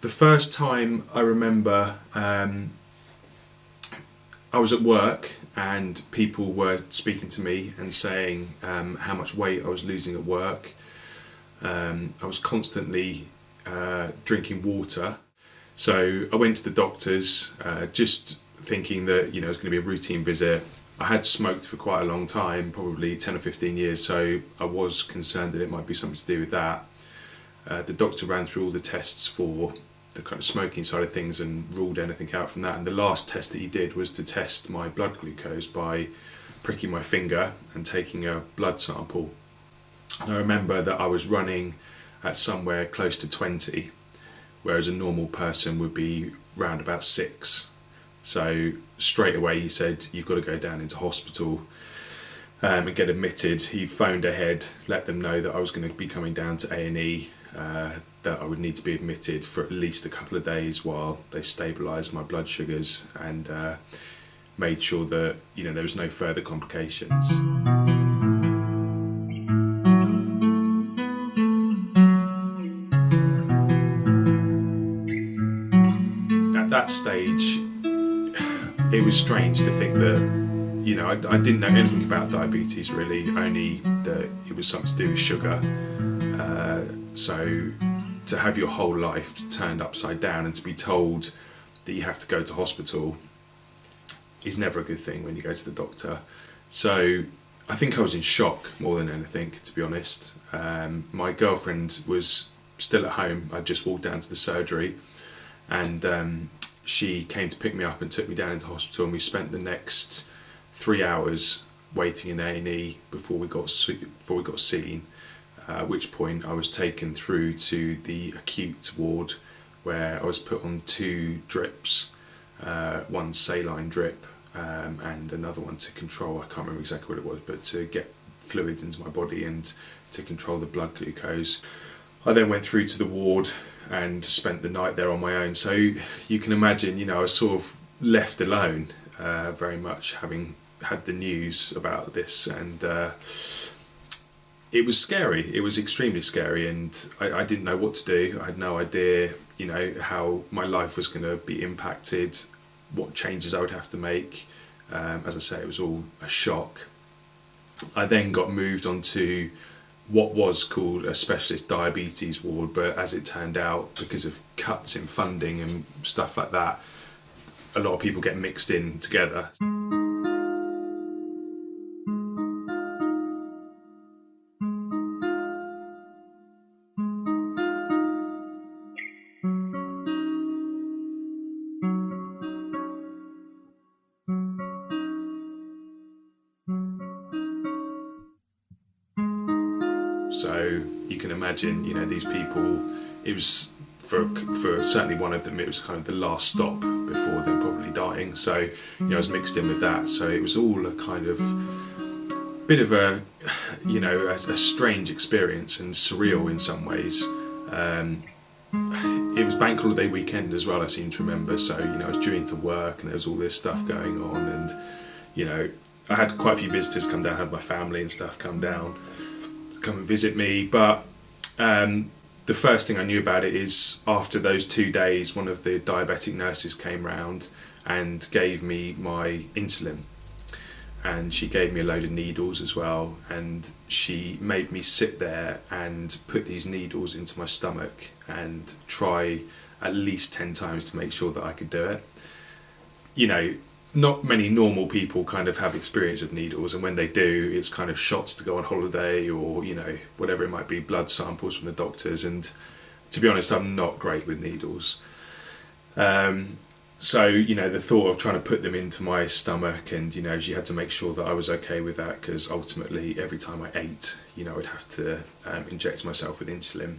the first time I remember, I was at work and people were speaking to me and saying how much weight I was losing at work. I was constantly drinking water. So I went to the doctors, just thinking that, it was going to be a routine visit. I had smoked for quite a long time, probably 10 or 15 years, so I was concerned that it might be something to do with that. The doctor ran through all the tests for the kind of smoking side of things and ruled anything out from that. And the last test that he did was to test my blood glucose by pricking my finger and taking a blood sample. And I remember that I was running at somewhere close to 20, whereas a normal person would be round about 6. So straight away he said, you've got to go down into hospital and get admitted. He phoned ahead, let them know that I was going to be coming down to A&E, that I would need to be admitted for at least a couple of days while they stabilised my blood sugars and made sure that there was no further complications. At that stage, it was strange to think that, I didn't know anything about diabetes really, only that it was something to do with sugar. So to have your whole life turned upside down and to be told that you have to go to hospital is never a good thing when you go to the doctor. So I think I was in shock more than anything, to be honest. My girlfriend was still at home. I just walked down to the surgery and she came to pick me up and took me down into hospital, and we spent the next 3 hours waiting in A&E before we got seen. At which point I was taken through to the acute ward where I was put on 2 drips, one saline drip and another one to control, I can't remember exactly what it was, but to get fluids into my body and to control the blood glucose. I then went through to the ward and spent the night there on my own. So you can imagine, I was sort of left alone, very much, having had the news about this, and it was scary. It was extremely scary, and I didn't know what to do. I had no idea, how my life was going to be impacted, what changes I would have to make. As I say, it was all a shock. I then got moved onto what was called a specialist diabetes ward, but as it turned out, because of cuts in funding and stuff like that, a lot of people get mixed in together. So you can imagine, these people, it was for certainly one of them, it was kind of the last stop before them probably dying. So, I was mixed in with that. So it was all a kind of bit of a strange experience and surreal in some ways. It was bank holiday weekend as well, I seem to remember. So, I was due into work and there was all this stuff going on, and, I had quite a few visitors come down, I had my family and stuff come down, come and visit me. But the first thing I knew about it is after those 2 days, one of the diabetic nurses came round and gave me my insulin, and she gave me a load of needles as well, and she made me sit there and put these needles into my stomach and try at least 10 times to make sure that I could do it. Not many normal people kind of have experience of needles, and when they do, it's kind of shots to go on holiday or, whatever it might be, blood samples from the doctors. And to be honest, I'm not great with needles. So, the thought of trying to put them into my stomach, and, she had to make sure that I was okay with that, because ultimately every time I ate, I'd have to inject myself with insulin.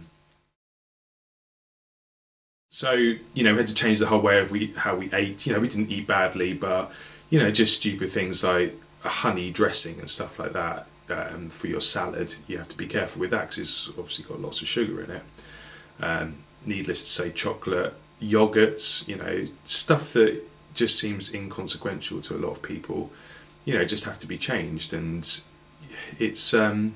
So, we had to change the whole way of how we ate. We didn't eat badly, but, just stupid things like a honey dressing and stuff like that for your salad. You have to be careful with that because it's obviously got lots of sugar in it. Needless to say, chocolate, yogurts, stuff that just seems inconsequential to a lot of people, just have to be changed. And it's a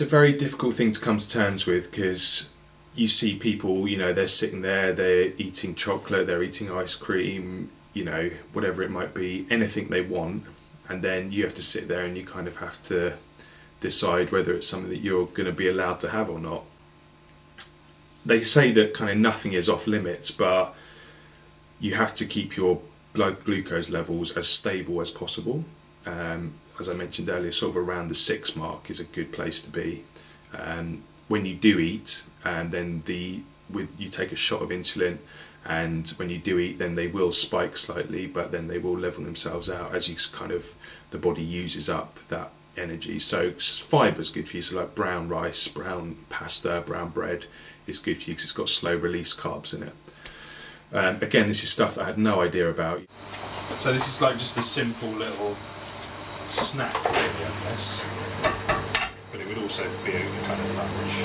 very difficult thing to come to terms with, because you see people, you know, they're sitting there, they're eating chocolate, they're eating ice cream, you know, whatever it might be, anything they want, and then you have to sit there and you kind of have to decide whether it's something that you're going to be allowed to have or not. They say that kind of nothing is off limits, but you have to keep your blood glucose levels as stable as possible. As I mentioned earlier, sort of around the 6 mark is a good place to be. When you do eat, and then you take a shot of insulin, and when you do eat, then they will spike slightly, but then they will level themselves out as the body uses up that energy. So fibre is good for you, so like brown rice, brown pasta, brown bread is good for you because it's got slow release carbs in it. Again, this is stuff that I had no idea about. So this is like just a simple little snack really, I guess, but it would also be a kind of lunch.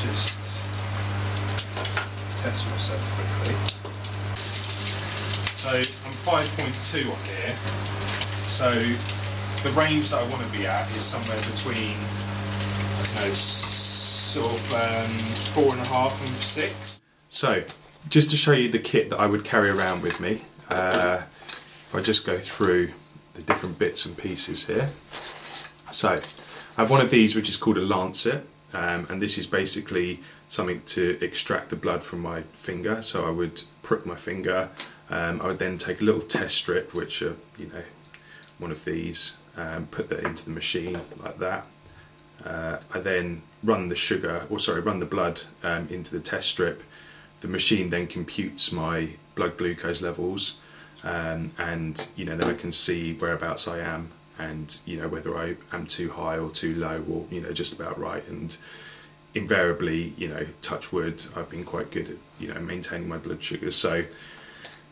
Just test myself quickly. So I'm 5.2 on here, so the range that I want to be at is somewhere between, I don't know, sort of 4.5 and 6. So just to show you the kit that I would carry around with me, if I just go through the different bits and pieces here. So I have one of these which is called a lancet, and this is basically something to extract the blood from my finger. So I would prick my finger, I would then take a little test strip, which are, you know, one of these, put that into the machine like that. I then run the blood into the test strip. The machine then computes my blood glucose levels, and you know, then I can see whereabouts I am, and you know, whether I am too high or too low, or you know, just about right. And invariably, you know, touch wood, I've been quite good at, you know, maintaining my blood sugars. So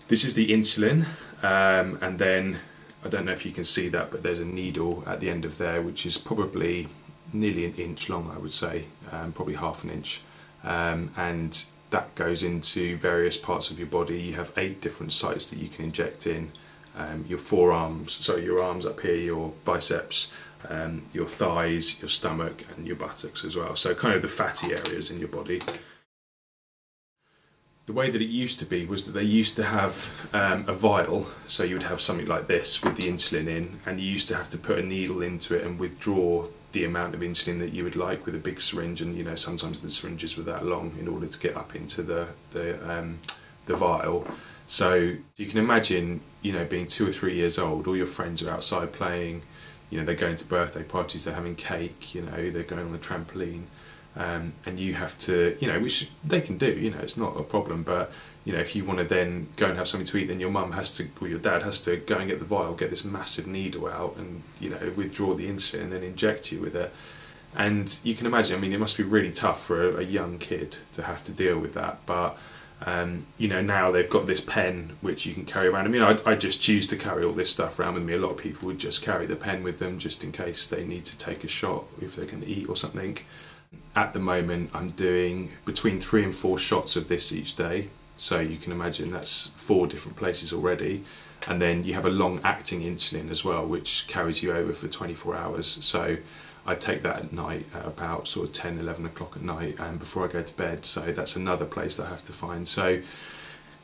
this is the insulin, and then I don't know if you can see that, but there's a needle at the end of there which is probably nearly an inch long, I would say, probably half an inch, and that goes into various parts of your body. You have 8 different sites that you can inject in. Your forearms, so your arms up here, your biceps, your thighs, your stomach, and your buttocks as well. So kind of the fatty areas in your body. The way that it used to be was that they used to have a vial, so you would have something like this with the insulin in, and you used to have to put a needle into it and withdraw the amount of insulin that you would like with a big syringe, and you know, sometimes the syringes were that long in order to get up into the vial. So you can imagine, you know, being 2 or 3 years old, all your friends are outside playing, you know, they're going to birthday parties, they're having cake, you know, they're going on the trampoline, and you have to, you know, which they can do, you know, it's not a problem, but you know, if you want to then go and have something to eat, then your mum has to, or your dad has to go and get the vial, get this massive needle out, and you know, withdraw the insulin and then inject you with it. And you can imagine, I mean, it must be really tough for a young kid to have to deal with that. But you know, now they've got this pen which you can carry around. I mean, I just choose to carry all this stuff around with me. A lot of people would just carry the pen with them just in case they need to take a shot if they're going to eat or something. At the moment, I'm doing between 3 and 4 shots of this each day. So you can imagine that's 4 different places already. And then you have a long-acting insulin as well, which carries you over for 24 hours. So I take that at night at about sort of 10, 11 o'clock at night, and before I go to bed. So that's another place that I have to find. So,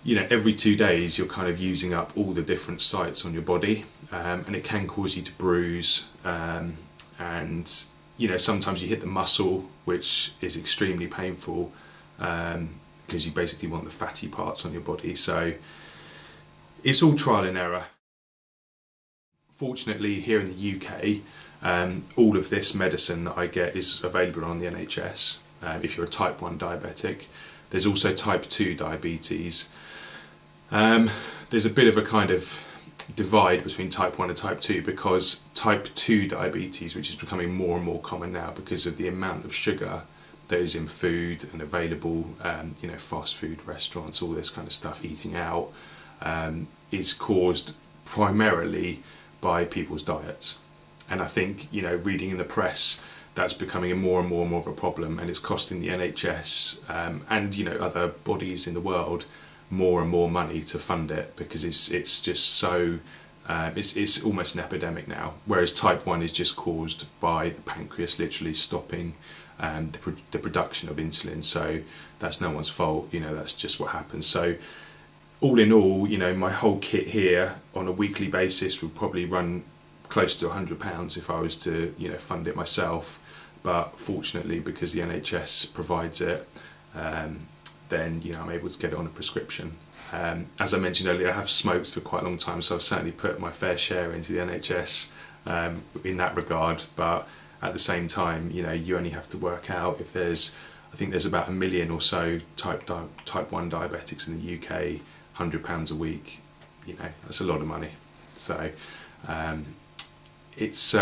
you know, every 2 days you're kind of using up all the different sites on your body, and it can cause you to bruise. And, you know, sometimes you hit the muscle, which is extremely painful, because you basically want the fatty parts on your body. So it's all trial and error. Fortunately, here in the UK, all of this medicine that I get is available on the NHS if you're a type 1 diabetic. There's also type 2 diabetes. There's a bit of a kind of divide between type 1 and type 2, because type 2 diabetes, which is becoming more and more common now because of the amount of sugar that is in food and available, you know, fast food restaurants, all this kind of stuff, eating out, is caused primarily by people's diets. And I think, you know, reading in the press, that's becoming more and more of a problem, and it's costing the NHS and, you know, other bodies in the world more and more money to fund it, because it's just so it's almost an epidemic now. Whereas type 1 is just caused by the pancreas literally stopping the production of insulin. So that's no one's fault, that's just what happens. So all in all, my whole kit here on a weekly basis would probably run close to £100 if I was to fund it myself. But fortunately, because the NHS provides it, then I'm able to get it on a prescription. As I mentioned earlier, I have smoked for quite a long time, so I've certainly put my fair share into the NHS in that regard. But at the same time, you only have to work out if I think there's about 1 million or so type 1 diabetics in the UK. £100 a week, that's a lot of money. So it's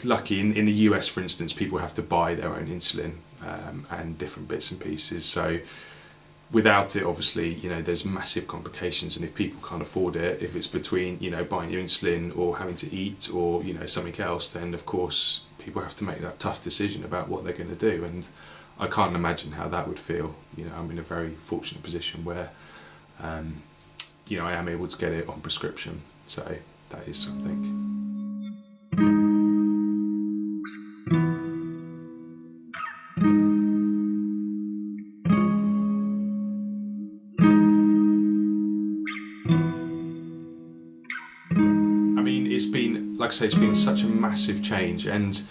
lucky. In the US, for instance, people have to buy their own insulin and different bits and pieces. So without it, obviously, there's massive complications, and if people can't afford it, if it's between buying your insulin or having to eat or something else, then of course people have to make that tough decision about what they're going to do. And I can't imagine how that would feel. I'm in a very fortunate position where I am able to get it on prescription, so that is something. I mean, it's been, like I say, it's been such a massive change, and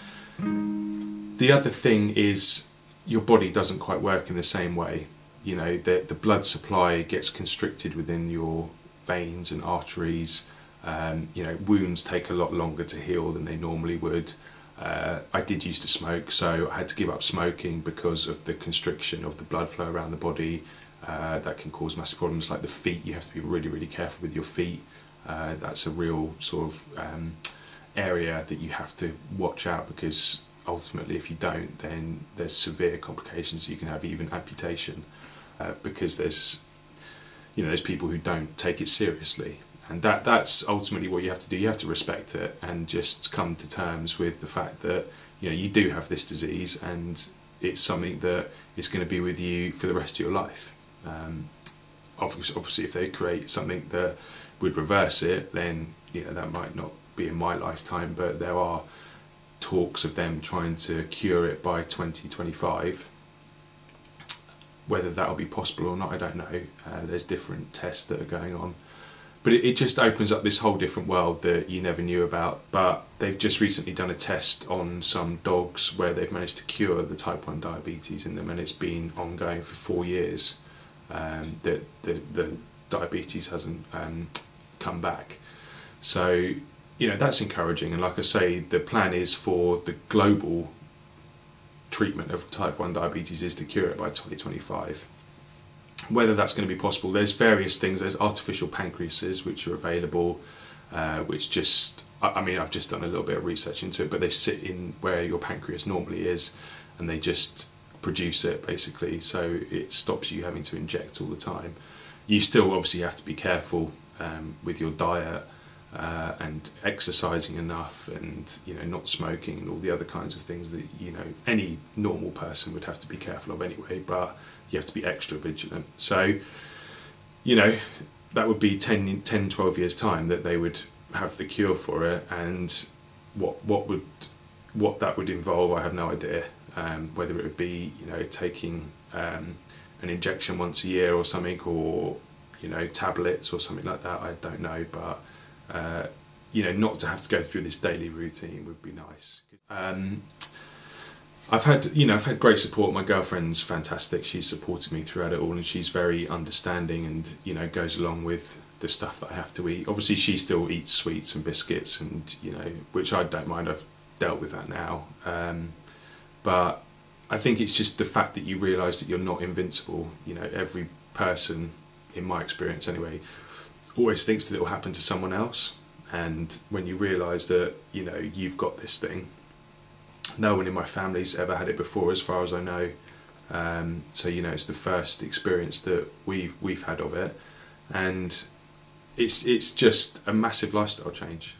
the other thing is your body doesn't quite work in the same way. The blood supply gets constricted within your veins and arteries. Wounds take a lot longer to heal than they normally would. I did used to smoke, so I had to give up smoking because of the constriction of the blood flow around the body. That can cause massive problems, like the feet. You have to be really, really careful with your feet. That's a real sort of area that you have to watch out, because ultimately if you don't, then there's severe complications. You can have even amputation. Because there's people who don't take it seriously, and that's ultimately what you have to do. You have to respect it and just come to terms with the fact that you do have this disease, and it's something that is going to be with you for the rest of your life. Obviously if they create something that would reverse it, then that might not be in my lifetime, but there are talks of them trying to cure it by 2025. Whether that'll be possible or not, I don't know. There's different tests that are going on, but it just opens up this whole different world that you never knew about. But they've just recently done a test on some dogs where they've managed to cure the type 1 diabetes in them, and it's been ongoing for 4 years. The diabetes hasn't come back, so that's encouraging. And like I say, the plan is for the global treatment of type 1 diabetes is to cure it by 2025. Whether that's going to be possible, there's various things. There's artificial pancreases which are available, which I've just done a little bit of research into it, but they sit in where your pancreas normally is, and they just produce it basically, so it stops you having to inject all the time. You still obviously have to be careful with your diet, and exercising enough, and not smoking, and all the other kinds of things that any normal person would have to be careful of anyway, but you have to be extra vigilant. So that would be 10 12 years time that they would have the cure for it, and what that would involve, I have no idea. Whether it would be taking an injection once a year or something, or tablets or something like that, I don't know, but not to have to go through this daily routine would be nice. I've had great support. My girlfriend's fantastic. She's supported me throughout it all, and she's very understanding, and goes along with the stuff that I have to eat. Obviously she still eats sweets and biscuits, and which I don't mind. I've dealt with that now, but I think it's just the fact that you realise that you're not invincible. Every person, in my experience anyway, always thinks that it will happen to someone else, and when you realise that you've got this thing, no one in my family's ever had it before, as far as I know. So it's the first experience that we've had of it, and it's just a massive lifestyle change.